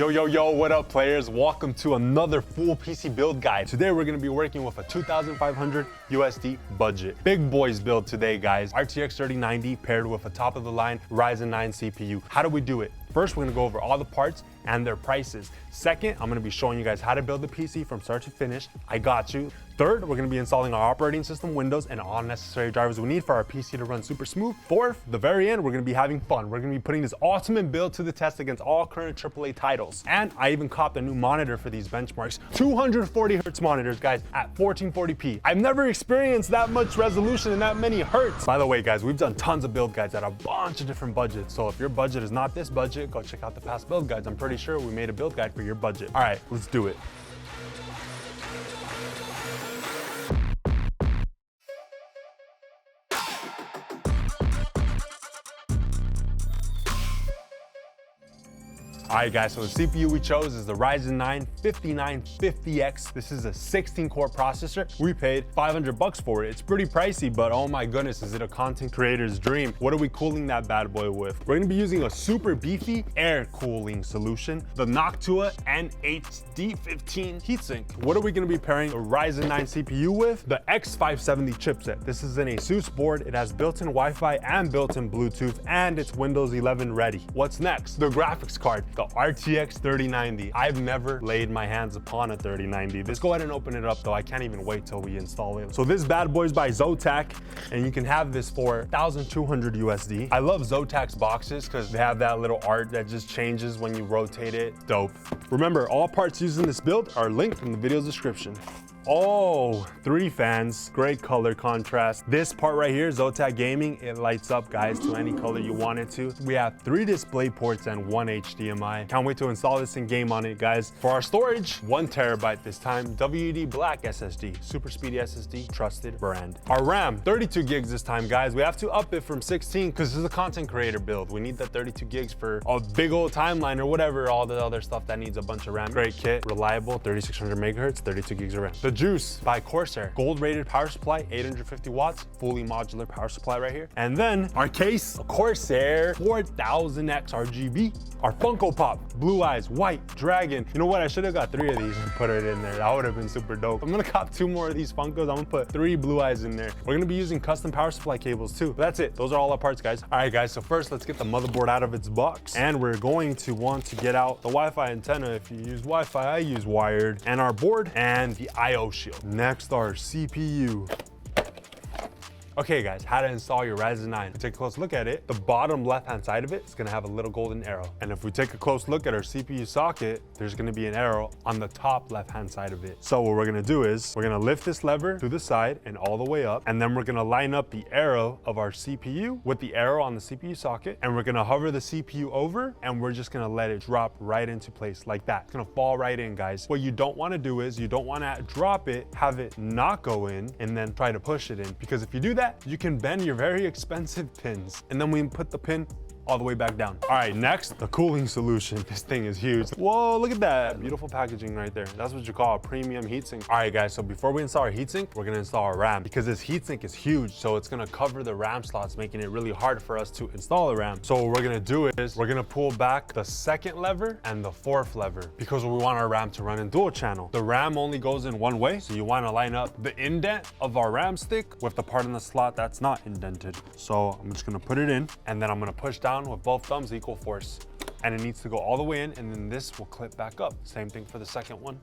Yo, what up players? Welcome to another full PC build guide. Today we're gonna be working with a 2,500 USD budget. Big boys build today, guys. RTX 3090 paired with a top of the line Ryzen 9 CPU. How do we do it? First, we're gonna go over all the parts and their prices. Second, I'm gonna be showing you guys how to build the PC from start to finish. I got you. Third, we're gonna be installing our operating system, Windows, and all necessary drivers we need for our PC to run super smooth. Fourth, the very end, we're gonna be having fun. We're gonna be putting this ultimate build to the test against all current AAA titles. And I even copped a new monitor for these benchmarks. 240 hertz monitors, guys, at 1440p. I've never experienced that much resolution and that many hertz. By the way, guys, we've done tons of build guides at a bunch of different budgets. So if your budget is not this budget, go check out the past build guides. I'm pretty sure we made a build guide for your budget. All right, let's do it. All right, guys, so the CPU we chose is the Ryzen 9 5950X. This is a 16-core processor. We paid 500 bucks for it. It's pretty pricey, but oh my goodness, is it a content creator's dream? What are we cooling that bad boy with? We're gonna be using a super beefy air cooling solution, the Noctua NHD15 heatsink. What are we gonna be pairing a Ryzen 9 CPU with? The X570 chipset. This is an ASUS board. It has built-in Wi-Fi and built-in Bluetooth, and it's Windows 11 ready. What's next? The graphics card. The RTX 3090. I've never laid my hands upon a 3090. Let's go ahead and open it up though. I can't even wait till we install it. So this bad boy's by ZOTAC, and you can have this for 1,200 USD. I love ZOTAC's boxes because they have that little art that just changes when you rotate it. Dope. Remember, all parts used in this build are linked in the video's description. Oh, 3 fans, great color contrast. This part right here, ZOTAC Gaming, it lights up, guys, to any color you want it to. We have 3 display ports and 1 HDMI. Can't wait to install this and game on it, guys. For our storage, 1 terabyte this time, WD Black SSD, super speedy SSD, trusted brand. Our RAM, 32 gigs this time, guys. We have to up it from 16 because this is a content creator build. We need that 32 gigs for a big old timeline or whatever, all the other stuff that needs a bunch of RAM. Great kit, reliable, 3600 megahertz, 32 gigs of RAM. The Juice by Corsair, gold rated power supply, 850 watts, fully modular power supply right here. And then our case, a Corsair 4000X RGB, our Funko Pop, blue eyes, white dragon. You know what? I should have got 3 of these and put it in there. That would have been super dope. I'm gonna cop 2 more of these Funkos. I'm gonna put 3 blue eyes in there. We're gonna be using custom power supply cables too. But that's it. Those are all our parts, guys. All right, guys. So first, let's get the motherboard out of its box, and we're going to want to get out the Wi-Fi antenna. If you use Wi-Fi, I use wired, and our board and the I/O shield. Next, our CPU. Okay guys, how to install your Ryzen 9. Take a close look at it. The bottom left-hand side of it is gonna have a little golden arrow. And if we take a close look at our CPU socket, there's gonna be an arrow on the top left-hand side of it. So what we're gonna do is, we're gonna lift this lever to the side and all the way up, and then we're gonna line up the arrow of our CPU with the arrow on the CPU socket, and we're gonna hover the CPU over, and we're just gonna let it drop right into place like that. It's gonna fall right in, guys. What you don't wanna do is, you don't wanna drop it, have it not go in, and then try to push it in. Because if you do that, you can bend your very expensive pins. And then we put the pin all the way back down. All right, next, the cooling solution. This thing is huge. Whoa, look at that. Beautiful packaging right there. That's what you call a premium heatsink. All right, guys, so before we install our heatsink, we're gonna install our RAM because this heatsink is huge, so it's gonna cover the RAM slots, making it really hard for us to install the RAM. So what we're gonna do is, we're gonna pull back the 2nd lever and the 4th lever because we want our RAM to run in dual channel. The RAM only goes in one way, so you wanna line up the indent of our RAM stick with the part in the slot that's not indented. So I'm just gonna put it in, and then I'm gonna push down with both thumbs equal force, and it needs to go all the way in, and then this will clip back up. Same thing for the 2nd one.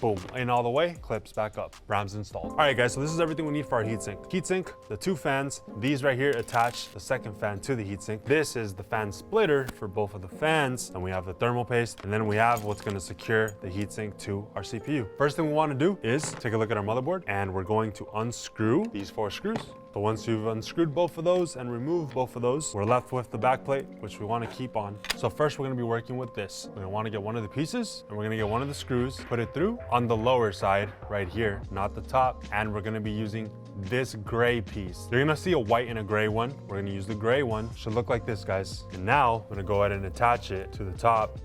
Boom, in all the way, clips back up. RAM's installed. All right, guys, so this is everything we need for our heatsink. Heatsink, the 2 fans, these right here attach the 2nd fan to the heatsink. This is the fan splitter for both of the fans, and we have the thermal paste, and then we have what's gonna secure the heatsink to our CPU. First thing we wanna do is take a look at our motherboard, and we're going to unscrew these 4 screws. But once you've unscrewed both of those and removed both of those, we're left with the back plate, which we want to keep on. So first, we're going to be working with this. We're going to want to get one of the pieces, and we're going to get one of the screws, put it through on the lower side right here, not the top. And we're going to be using this gray piece. You're going to see a white and a gray one. We're going to use the gray one. Should look like this, guys. And now I'm going to go ahead and attach it to the top.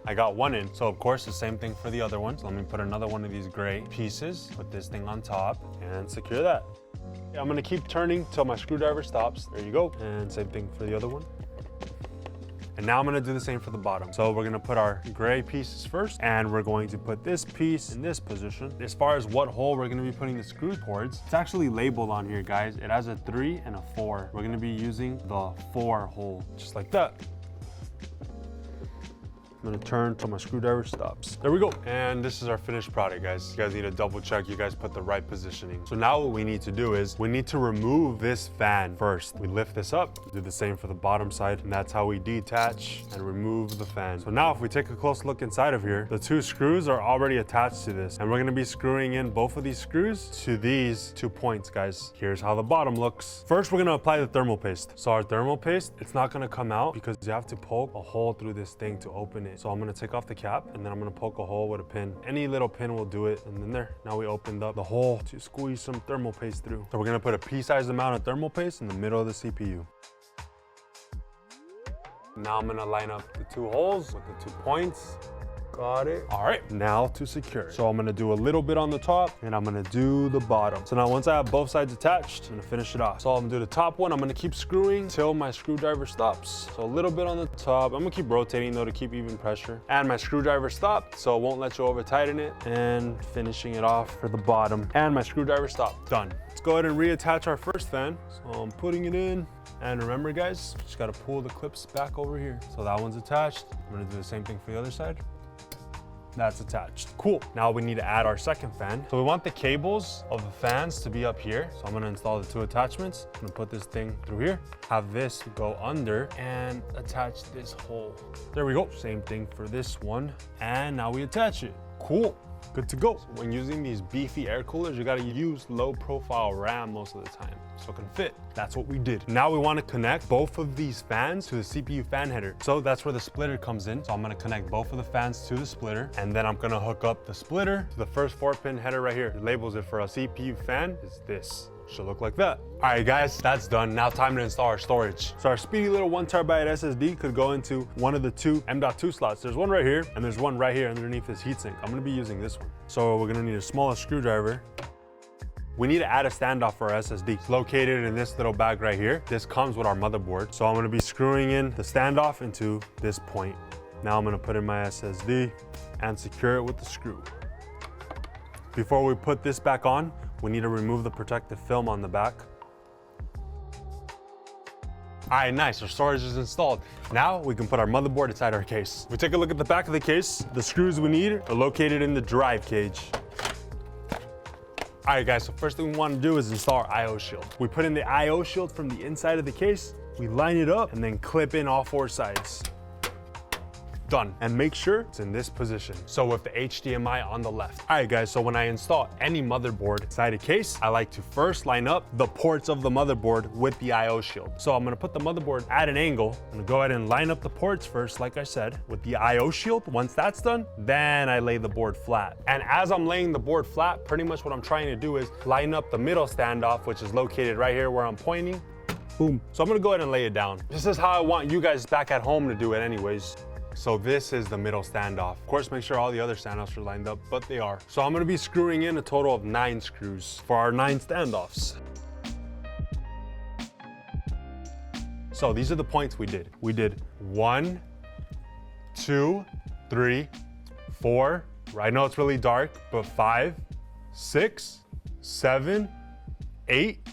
I got one in, so of course the same thing for the other one. So let me put another one of these gray pieces, put this thing on top, and secure that. I'm gonna keep turning till my screwdriver stops. There you go. And same thing for the other one. And now I'm gonna do the same for the bottom. So we're gonna put our gray pieces first, and we're going to put this piece in this position. As far as what hole we're gonna be putting the screw towards, it's actually labeled on here, guys. It has a 3 and a 4. We're gonna be using the 4 hole, just like that. I'm gonna turn till my screwdriver stops. There we go. And this is our finished product, guys. You guys need to double check you guys put the right positioning. So now what we need to do is we need to remove this fan first. We lift this up, do the same for the bottom side, and that's how we detach and remove the fan. So now if we take a close look inside of here, the 2 screws are already attached to this, and we're gonna be screwing in both of these screws to these 2 points, guys. Here's how the bottom looks. First, we're gonna apply the thermal paste. So our thermal paste, it's not gonna come out because you have to poke a hole through this thing to open it. So I'm gonna take off the cap, and then I'm gonna poke a hole with a pin. Any little pin will do it, and then there. Now we opened up the hole to squeeze some thermal paste through. So we're gonna put a pea-sized amount of thermal paste in the middle of the CPU. Now I'm gonna line up the 2 holes with the 2 points. Got it. All right, now to secure. So I'm gonna do a little bit on the top, and I'm gonna do the bottom. So now once I have both sides attached, I'm gonna finish it off. So I'm gonna do the top one. I'm gonna keep screwing till my screwdriver stops. So a little bit on the top. I'm gonna keep rotating though to keep even pressure. And my screwdriver stopped, so it won't let you over tighten it. And finishing it off for the bottom. And my screwdriver stopped. Done. Let's go ahead and reattach our first fan. So I'm putting it in. And remember, guys, just gotta pull the clips back over here. So that one's attached. I'm gonna do the same thing for the other side. That's attached. Cool. Now we need to add our second fan. So we want the cables of the fans to be up here. So I'm gonna install the 2 attachments. I'm gonna put this thing through here, have this go under, and attach this hole. There we go. Same thing for this one. And now we attach it. Cool. Good to go. So when using these beefy air coolers, you gotta use low profile RAM most of the time so it can fit. That's what we did. Now we wanna connect both of these fans to the CPU fan header. So that's where the splitter comes in. So I'm gonna connect both of the fans to the splitter, and then I'm gonna hook up the splitter to the first 4-pin header right here. It labels it for a CPU fan is this. Should look like that. All right, guys, that's done. Now time to install our storage. So our speedy little 1TB SSD could go into one of the 2 M.2 slots. There's one right here, and there's one right here underneath this heatsink. I'm gonna be using this one. So we're gonna need a smaller screwdriver. We need to add a standoff for our SSD. It's located in this little bag right here. This comes with our motherboard. So I'm gonna be screwing in the standoff into this point. Now I'm gonna put in my SSD and secure it with the screw. Before we put this back on, we need to remove the protective film on the back. All right, nice, our storage is installed. Now we can put our motherboard inside our case. If we take a look at the back of the case, the screws we need are located in the drive cage. All right, guys, so first thing we want to do is install our I/O shield. We put in the I/O shield from the inside of the case, we line it up, and then clip in all 4 sides. Done. And make sure it's in this position. So with the HDMI on the left. All right, guys, so when I install any motherboard inside a case, I like to first line up the ports of the motherboard with the I/O shield. So I'm gonna put the motherboard at an angle. I'm gonna go ahead and line up the ports first, like I said, with the I/O shield. Once that's done, then I lay the board flat. And as I'm laying the board flat, pretty much what I'm trying to do is line up the middle standoff, which is located right here where I'm pointing. Boom. So I'm gonna go ahead and lay it down. This is how I want you guys back at home to do it anyways. So this is the middle standoff. Of course, make sure all the other standoffs are lined up, but they are. So I'm gonna be screwing in a total of 9 screws for our 9 standoffs. So these are the points we did. We did 1, 2, 3, 4. I know it's really dark, but 5, 6, 7, 8,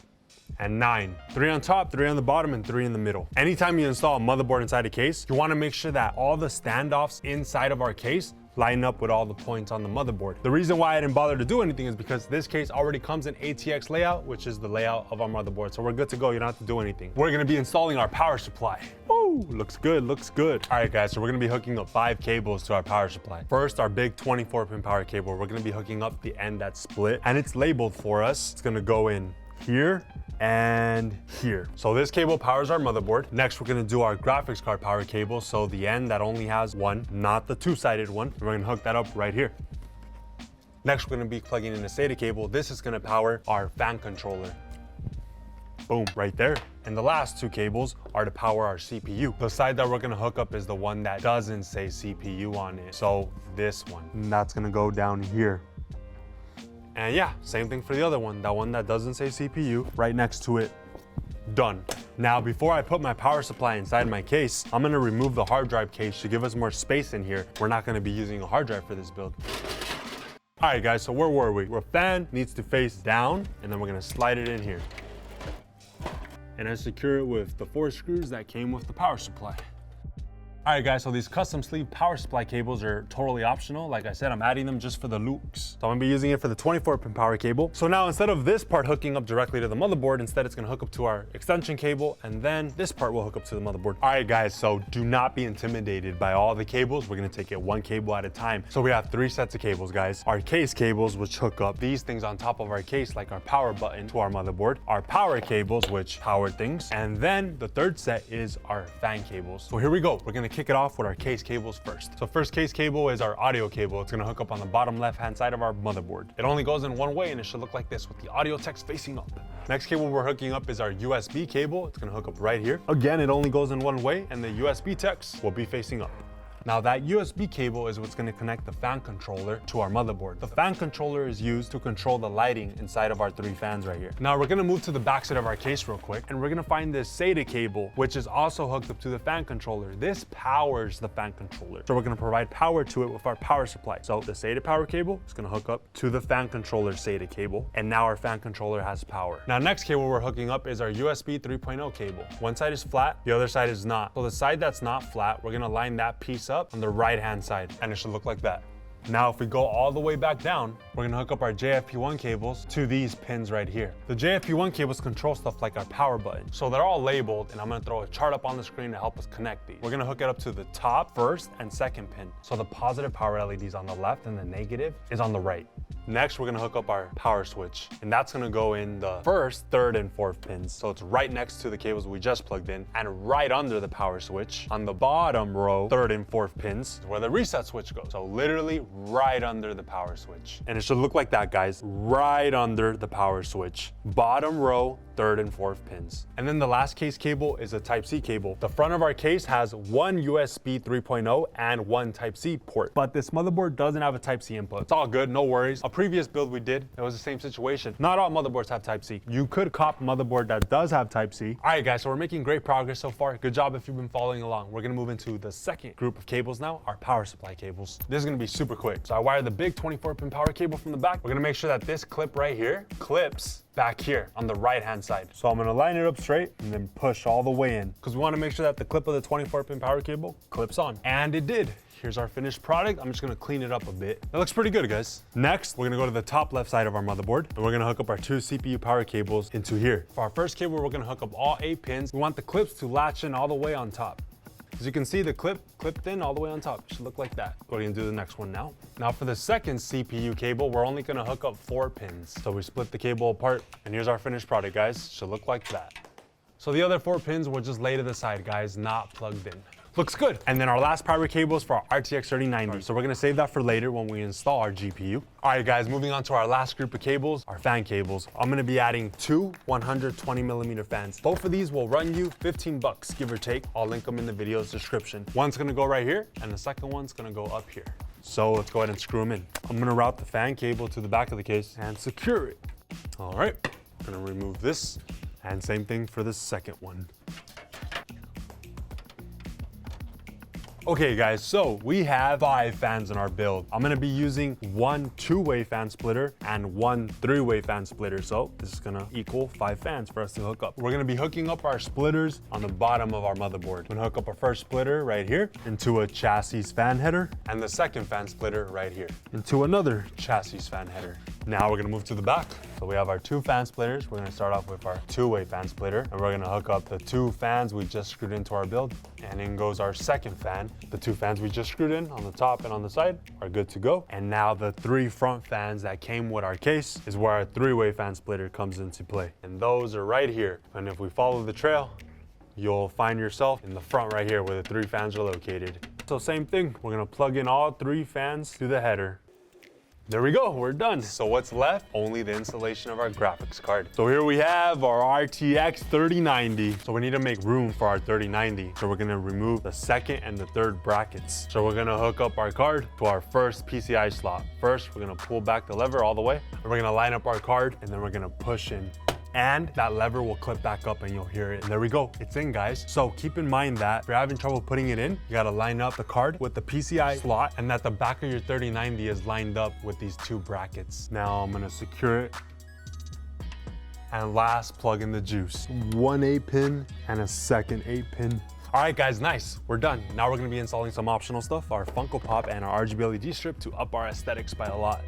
and 9. 3 on top, 3 on the bottom, and 3 in the middle. Anytime you install a motherboard inside a case, you wanna make sure that all the standoffs inside of our case line up with all the points on the motherboard. The reason why I didn't bother to do anything is because this case already comes in ATX layout, which is the layout of our motherboard. So we're good to go, you don't have to do anything. We're gonna be installing our power supply. Woo, looks good, looks good. All right, guys, so we're gonna be hooking up 5 cables to our power supply. First, our big 24-pin power cable. We're gonna be hooking up the end that's split, and it's labeled for us. It's gonna go in here and here. So this cable powers our motherboard. Next, we're gonna do our graphics card power cable. So the end that only has one, not the 2-sided one. We're gonna hook that up right here. Next, we're gonna be plugging in a SATA cable. This is gonna power our fan controller. Boom, right there. And the last 2 cables are to power our CPU. The side that we're gonna hook up is the one that doesn't say CPU on it. So this one, and that's gonna go down here. And yeah, same thing for the other one. That one that doesn't say CPU, right next to it. Done. Now, before I put my power supply inside my case, I'm gonna remove the hard drive case to give us more space in here. We're not gonna be using a hard drive for this build. All right, guys, so where were we? Our fan needs to face down, and then we're gonna slide it in here. And I secure it with the 4 screws that came with the power supply. All right, guys, so these custom sleeve power supply cables are totally optional. Like I said, I'm adding them just for the looks. So I'm gonna be using it for the 24-pin power cable. So now instead of this part hooking up directly to the motherboard, instead it's gonna hook up to our extension cable, and then this part will hook up to the motherboard. All right, guys, so do not be intimidated by all the cables. We're gonna take it one cable at a time. So we have 3 sets of cables, guys. Our case cables, which hook up these things on top of our case, like our power button to our motherboard. Our power cables, which power things. And then the 3rd set is our fan cables. So here we go. We're gonna kick it off with our case cables first. So first case cable is our audio cable. It's gonna hook up on the bottom left-hand side of our motherboard. It only goes in one way and it should look like this with the audio text facing up. Next cable we're hooking up is our USB cable. It's gonna hook up right here. Again, it only goes in one way and the USB text will be facing up. Now that USB cable is what's gonna connect the fan controller to our motherboard. The fan controller is used to control the lighting inside of our 3 fans right here. Now we're gonna move to the back side of our case real quick, and we're gonna find this SATA cable, which is also hooked up to the fan controller. This powers the fan controller. So we're gonna provide power to it with our power supply. So the SATA power cable is gonna hook up to the fan controller SATA cable, and now our fan controller has power. Now next cable we're hooking up is our USB 3.0 cable. One side is flat, the other side is not. So the side that's not flat, we're gonna line that piece up on the right-hand side, and it should look like that. Now, if we go all the way back down, we're gonna hook up our JFP1 cables to these pins right here. The JFP1 cables control stuff like our power button. So they're all labeled, and I'm gonna throw a chart up on the screen to help us connect these. We're gonna hook it up to the top, 1st, and 2nd pin. So the positive power LED is on the left and the negative is on the right. Next, we're gonna hook up our power switch, and that's gonna go in the 1st, 3rd, and 4th pins. So it's right next to the cables we just plugged in, and right under the power switch. On the bottom row, 3rd and 4th pins is where the reset switch goes. So literally right under the power switch. And it should look like that, guys. Right under the power switch. Bottom row, 3rd and 4th pins. And then the last case cable is a Type-C cable. The front of our case has 1 USB 3.0 and 1 Type-C port, but this motherboard doesn't have a Type-C input. It's all good, no worries. A previous build we did, it was the same situation. Not all motherboards have Type-C. You could cop a motherboard that does have Type-C. All right, guys, so we're making great progress so far. Good job if you've been following along. We're gonna move into the 2nd group of cables now, our power supply cables. This is gonna be super quick. So I wired the big 24-pin power cable from the back. We're gonna make sure that this clip right here clips back here on the right-hand side. So I'm gonna line it up straight and then push all the way in, because we wanna make sure that the clip of the 24-pin power cable clips on. And it did. Here's our finished product. I'm just gonna clean it up a bit. That looks pretty good, guys. Next, we're gonna go to the top left side of our motherboard, and we're gonna hook up our 2 CPU power cables into here. For our first cable, we're gonna hook up all 8 pins. We want the clips to latch in all the way on top. As you can see, the clip clipped in all the way on top. It should look like that. Go ahead and do the next one now. Now for the 2nd CPU cable, we're only gonna hook up 4 pins. So we split the cable apart, and here's our finished product, guys. Should look like that. So the other 4 pins will just lay to the side, guys, not plugged in. Looks good. And then our last power cable is for our RTX 3090. So we're gonna save that for later when we install our GPU. All right, guys, moving on to our last group of cables, our fan cables. I'm gonna be adding 2 120mm fans. Both of these will run you 15 bucks, give or take. I'll link them in the video's description. One's gonna go right here, and the second one's gonna go up here. So let's go ahead and screw them in. I'm gonna route the fan cable to the back of the case and secure it. All right, I'm gonna remove this, and same thing for the second one. Okay, guys, so we have 5 fans in our build. I'm gonna be using 1 2-way fan splitter and 1 3-way fan splitter. So this is gonna equal 5 fans for us to hook up. We're gonna be hooking up our splitters on the bottom of our motherboard. We're gonna hook up our first splitter right here into a chassis fan header, and the second fan splitter right here into another chassis fan header. Now we're gonna move to the back. So we have our 2 fan splitters. We're gonna start off with our 2-way fan splitter, and we're gonna hook up the 2 fans we just screwed into our build. And in goes our second fan. The 2 fans we just screwed in on the top and on the side are good to go. And now the 3 front fans that came with our case is where our 3-way fan splitter comes into play. And those are right here. And if we follow the trail, you'll find yourself in the front right here where the 3 fans are located. So same thing, we're gonna plug in all 3 fans to the header. There we go, we're done. So what's left? Only the installation of our graphics card. So here we have our RTX 3090. So we need to make room for our 3090. So we're gonna remove the 2nd and the 3rd brackets. So we're gonna hook up our card to our first PCI slot. First, we're gonna pull back the lever all the way, and we're gonna line up our card, and then we're gonna push in and that lever will clip back up and you'll hear it. And there we go, it's in, guys. So keep in mind that if you're having trouble putting it in, you gotta line up the card with the PCI slot and that the back of your 3090 is lined up with these two brackets. Now I'm gonna secure it. And last, plug in the juice. One 8-pin and a second 8-pin. All right, guys, nice, we're done. Now we're gonna be installing some optional stuff, our Funko Pop and our RGB LED strip to up our aesthetics by a lot.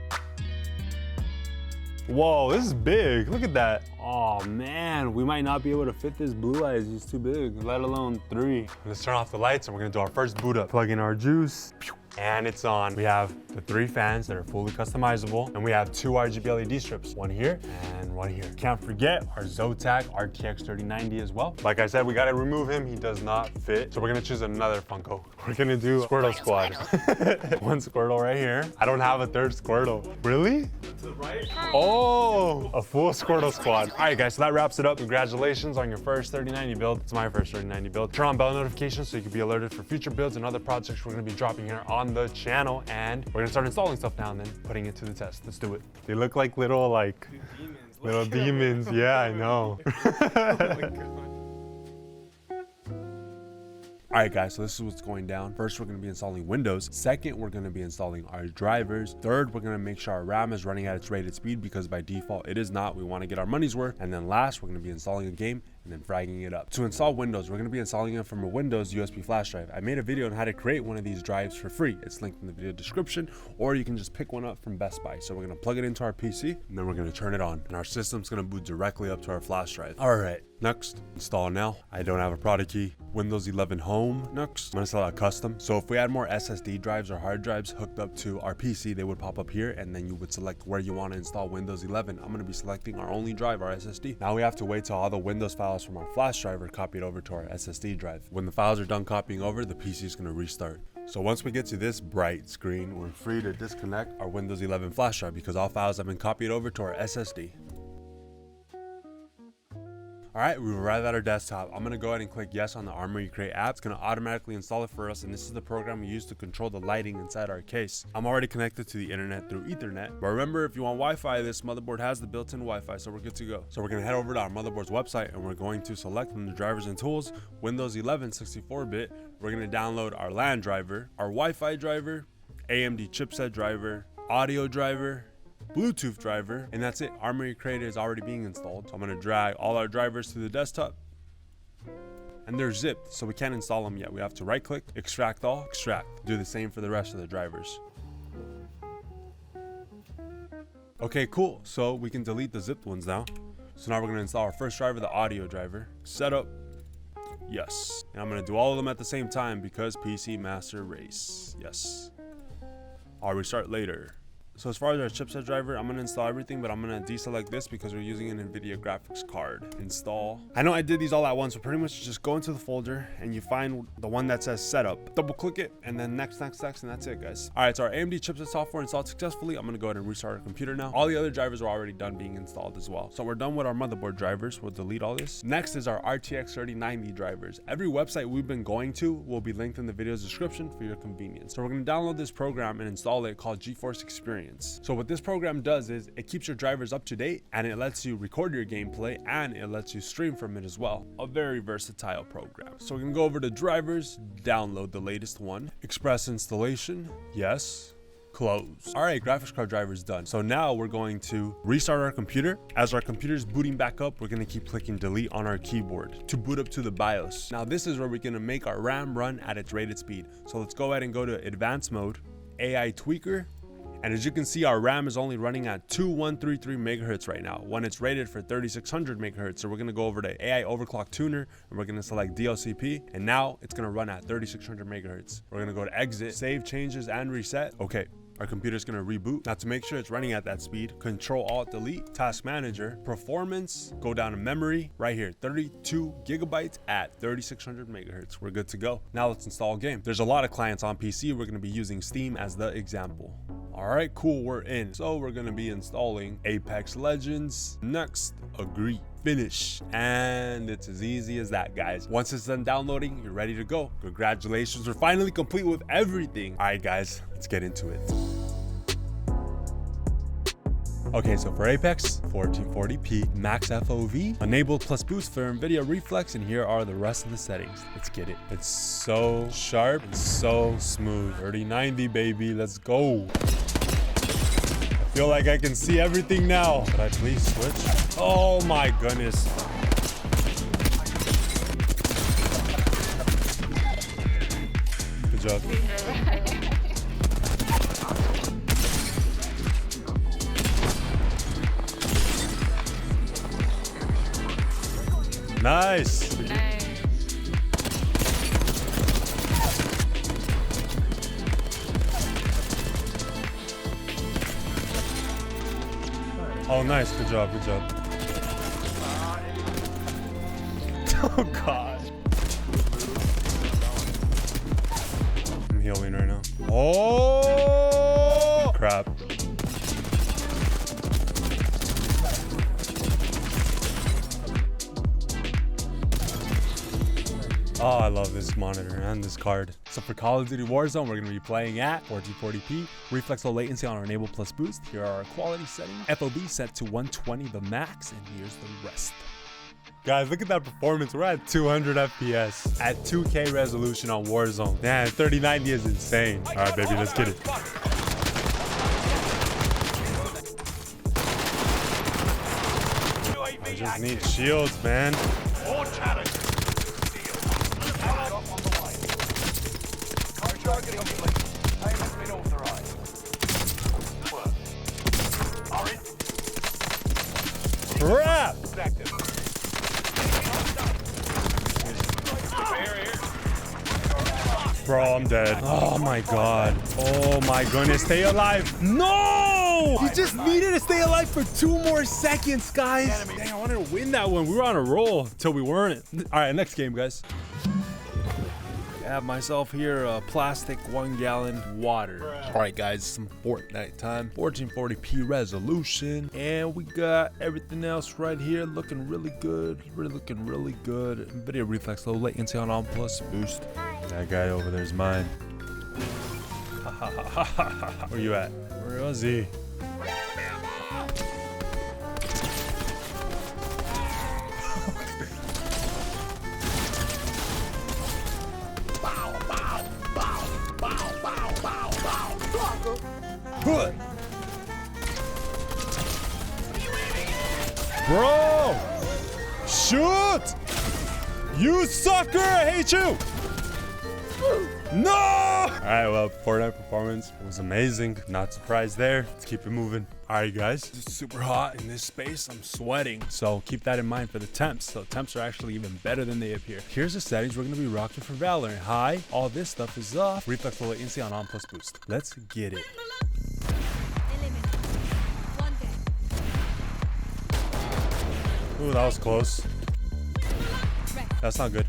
Whoa, this is big, look at that. Oh man, we might not be able to fit this blue eyes, he's too big, let alone 3. Let's turn off the lights and we're gonna do our first boot up. Plug in our juice. And it's on. We have the 3 fans that are fully customizable, and we have 2 RGB LED strips, one here and one here. Can't forget our ZOTAC RTX 3090 as well. Like I said, we gotta remove him, he does not fit. So we're gonna choose another Funko. We're gonna do Squirtle Squad. One Squirtle right here. I don't have a 3rd Squirtle. Really? To the right? Oh, a full Squirtle Squad. All right, guys, so that wraps it up. Congratulations on your first 3090 build. It's my first 3090 build. Turn on bell notifications so you can be alerted for future builds and other projects we're gonna be dropping here on the channel, and we're gonna start installing stuff now and then putting it to the test. Let's do it. They look like little demons. Yeah, I know. Oh my God. All right, guys, so this is what's going down. First, we're gonna be installing Windows. Second, we're gonna be installing our drivers. Third, we're gonna make sure our RAM is running at its rated speed because by default it is not. We wanna get our money's worth. And then last, we're gonna be installing a game and then fragging it up. To install Windows, we're gonna be installing it from a Windows USB flash drive. I made a video on how to create one of these drives for free. It's linked in the video description, or you can just pick one up from Best Buy. So we're gonna plug it into our PC and then we're gonna turn it on. And our system's gonna boot directly up to our flash drive. All right, next, install now. I don't have a product key. Windows 11 Home. Next, I'm gonna install a custom. So if we had more SSD drives or hard drives hooked up to our PC, they would pop up here and then you would select where you wanna install Windows 11. I'm gonna be selecting our only drive, our SSD. Now we have to wait till all the Windows files from our flash drive are copied over to our SSD drive. When the files are done copying over, the PC is gonna restart. So once we get to this bright screen, we're free to disconnect our Windows 11 flash drive because all files have been copied over to our SSD. All right, we've arrived at our desktop. I'm gonna go ahead and click yes on the Armory Crate app. It's gonna automatically install it for us, and this is the program we use to control the lighting inside our case. I'm already connected to the internet through Ethernet, but remember, if you want Wi-Fi, this motherboard has the built-in Wi-Fi, so we're good to go. So we're gonna head over to our motherboard's website, and we're going to select from the drivers and tools, Windows 11 64-bit. We're gonna download our LAN driver, our Wi-Fi driver, AMD chipset driver, audio driver, Bluetooth driver, and that's it. Armory Crate is already being installed. So I'm gonna drag all our drivers to the desktop, and they're zipped, so we can't install them yet. We have to right click, extract all, extract. Do the same for the rest of the drivers. Okay, cool. So we can delete the zipped ones now. So now we're gonna install our first driver, the audio driver. Setup, yes. And I'm gonna do all of them at the same time because PC Master Race, yes. I'll restart later. So as far as our chipset driver, I'm gonna install everything, but I'm gonna deselect this because we're using an Nvidia graphics card. Install. I know I did these all at once, but pretty much just go into the folder and you find the one that says setup. Double click it and then next, and that's it, guys. All right, so our AMD chipset software installed successfully. I'm gonna go ahead and restart our computer now. All the other drivers are already done being installed as well. So we're done with our motherboard drivers. We'll delete all this. Next is our RTX 3090 drivers. Every website we've been going to will be linked in the video's description for your convenience. So we're gonna download this program and install it called GeForce Experience. So what this program does is it keeps your drivers up to date and it lets you record your gameplay and it lets you stream from it as well. A very versatile program. So we're gonna go over to drivers, download the latest one, express installation, yes, close. All right, graphics card driver is done. So now we're going to restart our computer. As our computer is booting back up, we're gonna keep clicking delete on our keyboard to boot up to the BIOS. Now this is where we're gonna make our RAM run at its rated speed. So let's go ahead and go to advanced mode, AI tweaker. And as you can see, our RAM is only running at 2133 megahertz right now when it's rated for 3600 megahertz. So we're gonna go over to AI overclock tuner and we're gonna select DLCP. And now it's gonna run at 3600 megahertz. We're gonna go to exit, save changes and reset. Okay. Our computer's gonna reboot. Now to make sure it's running at that speed, Control Alt Delete, Task Manager, Performance, go down to memory, right here, 32 gigabytes at 3600 megahertz. We're good to go. Now let's install a game. There's a lot of clients on PC. We're gonna be using Steam as the example. All right, cool, we're in. So we're gonna be installing Apex Legends. Next, agree. Finish, and it's as easy as that, guys. Once it's done downloading, you're ready to go. Congratulations, we're finally complete with everything. All right, guys, let's get into it. Okay, so for Apex, 1440p, max FOV, enabled plus boost for Nvidia Reflex, and here are the rest of the settings. Let's get it. It's so sharp, it's so smooth. 3090, baby, let's go. I feel like I can see everything now. Could I please switch? Oh my goodness. Good job. Nice. Oh, nice. Good job. Good job. Oh, God. I'm healing right now. Oh, crap. Oh, I love this monitor and this card. So for Call of Duty Warzone, we're going to be playing at 1440p, reflex low latency on our enable plus boost. Here are our quality settings. FOV set to 120, the max, and here's the rest. Guys, look at that performance. We're at 200 FPS at 2K resolution on Warzone. Man, 3090 is insane. All right, baby, let's get it. I just need shields, man. Crap! Bro, I'm dead. Oh my god. Oh my goodness. Stay alive. No! You just needed to stay alive for 2 more seconds, guys. Dang, I wanted to win that one. We were on a roll until we weren't. All right, next game, guys. I have myself here a plastic 1-gallon water. All right, guys, some Fortnite time. 1440p resolution, and we got everything else right here looking really good. Looking really good. Nvidia Reflex low latency on plus boost. That guy over there is mine. Where you at? Where was he? Good. Bro! Shoot! You sucker! I hate you! No! Alright, well, Fortnite performance was amazing. Not surprised there. Let's keep it moving. Alright, guys. It's super hot in this space. I'm sweating. So keep that in mind for the temps. So temps are actually even better than they appear. Here's the settings we're going to be rocking for Valorant. High. All this stuff is off. Reflex low latency on plus boost. Let's get it. Ooh, that was close. That's not good.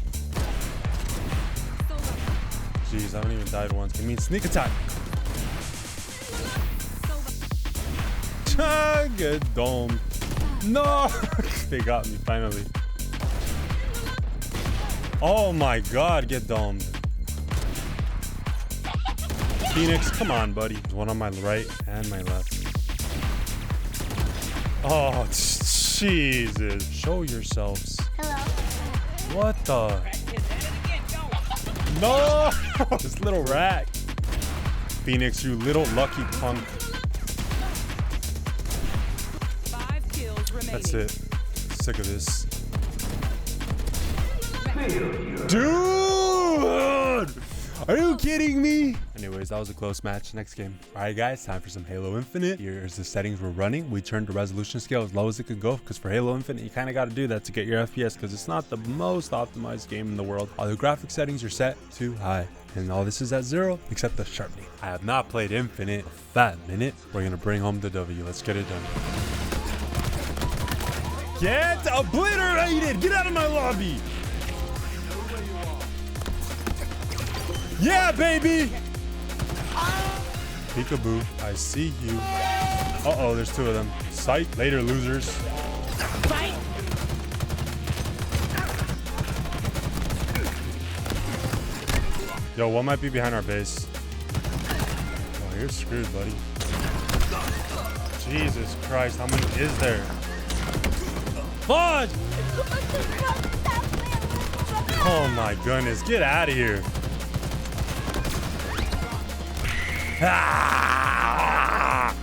Jeez, I haven't even died once. It means sneak attack. Get domed. No! They got me finally. Oh my god, get domed. Phoenix, come on, buddy. There's one on my right and my left. Oh, Jesus. Show yourselves. Hello. What the? No! This little rat. Phoenix, you little lucky punk. 5 kills remaining. That's it. Sick of this. Dude! Are you kidding me? Anyways, that was a close match. Next game. All right, guys, time for some Halo Infinite. Here's the settings we're running. We turned the resolution scale as low as it could go because for Halo Infinite, you kind of got to do that to get your FPS because it's not the most optimized game in the world. All the graphic settings are set too high. And all this is at 0 except the sharpening. I have not played Infinite a fat minute. We're going to bring home the W. Let's get it done. Get obliterated! Get out of my lobby! Yeah, baby! Peekaboo, I see you. Uh-oh, there's 2 of them. Sight, later, losers. Fight! Yo, one might be behind our base. Oh, you're screwed, buddy. Jesus Christ, how many is there? Fudge! Oh my goodness, get out of here. Ah!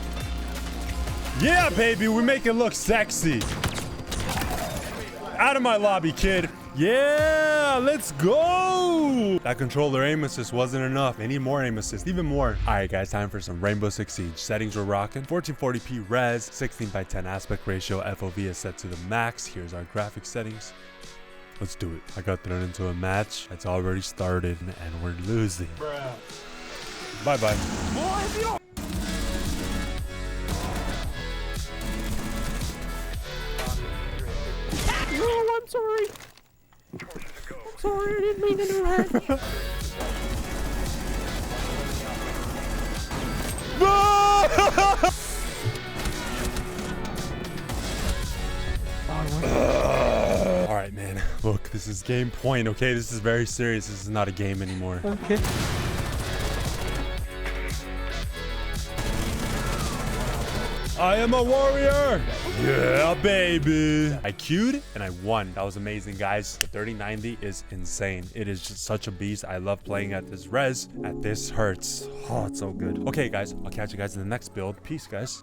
Yeah, baby, we make it look sexy. Out of my lobby, kid. Yeah, let's go. That controller aim assist wasn't enough. I need more aim assist, even more. All right, guys, time for some Rainbow Six Siege. Settings we're rocking. 1440p res, 16:10 aspect ratio. FOV is set to the max. Here's our graphics settings. Let's do it. I got thrown into a match that's already started, and we're losing. Bye-bye. No, I'm sorry. I'm sorry, I didn't mean to do that. All right, man. Look, this is game point, okay? This is very serious. This is not a game anymore. Okay. I am a warrior. Yeah, baby. I queued and I won. That was amazing, guys. The 3090 is insane. It is just such a beast. I love playing at this res, at this hertz. Oh, it's so good. Okay, guys, I'll catch you guys in the next build. Peace, guys.